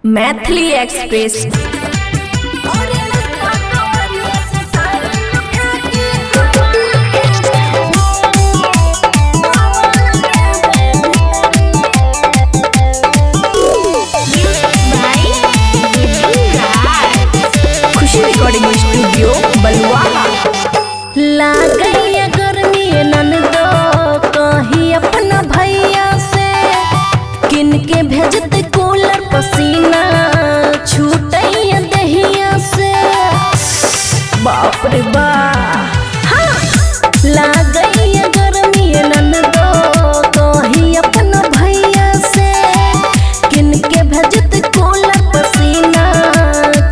Maithili express. खुशी recording studio बलुआहा। लागैया गर्मी ननदो कहीं अपना भैया से किन के भेजते कूलर पसीना छूटैया दहिया से। बाप रे बाप हाँ। लागैया गर्मी ननदो कहीं अपना भैया से किन के भेजते कूलर पसीना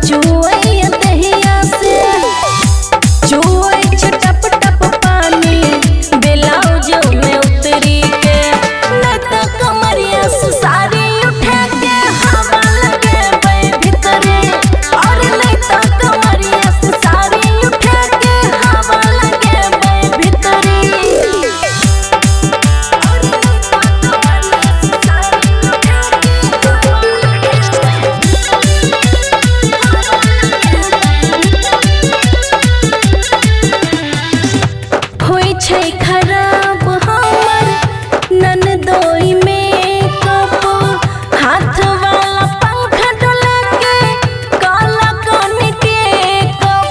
चुवैया दहिया से। चुवै टप टप पानी ब्लाउज में उतरी के न तो कमरिया से साड़ी उठा के हवा लगे भीतरे और नहीं तो कमरिया से साड़ी उठा के हवा लगे भीतरे और नहीं तो कमरिया से साड़ी उठा के होई छै खराब हमर ननदोई में कप हाथ वाला पंखा डोला के काला कोनी के कप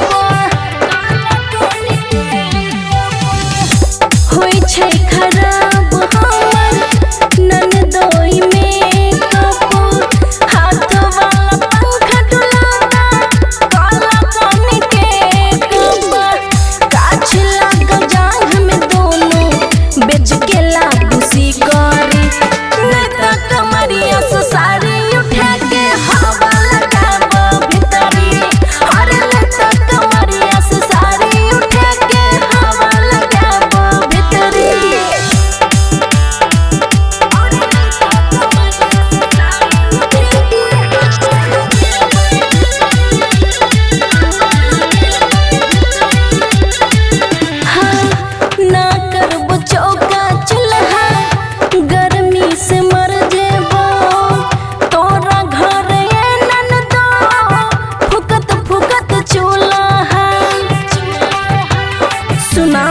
होई छै खराब हमर ननदोई में कप हाथ वाला पंखा डोला काला कोनी के कप। काछ लागल जांघ में दोनों बेच के लागूसी करी नहीं तो कमरिया से साड़ी उठा के हवा लगाबो भीतरी और नहीं तो कमरिया से साड़ी उठा के हवा लगाबो भीतरी और नहीं तो कमरिया से साड़ी ना करबो चौका चूल्हा गर्मी से मर जेबो तोरा घर ननदो फुकत फुकत चूल्हा। सुना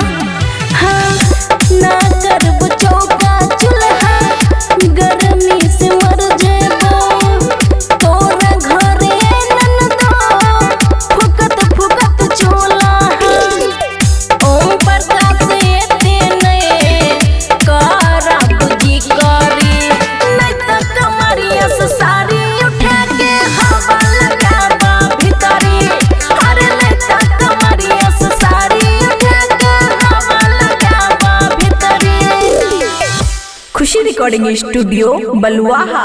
हाँ ना करबो चौका चूल्हा गर्मी से मर जेबो तोरा घर ननदो फुकत फुकत चूल्हा। ओम प्रकाश एते नहीं करा बुद्धि करी नहीं तो कमरिया से साड़ी उठा के हवा लगाबो भीतरी और नहीं तो कमरिया से साड़ी उठा के हवा लगाबो भीतरी। खुशी रिकॉर्डिंग स्टूडियो बलुआहा।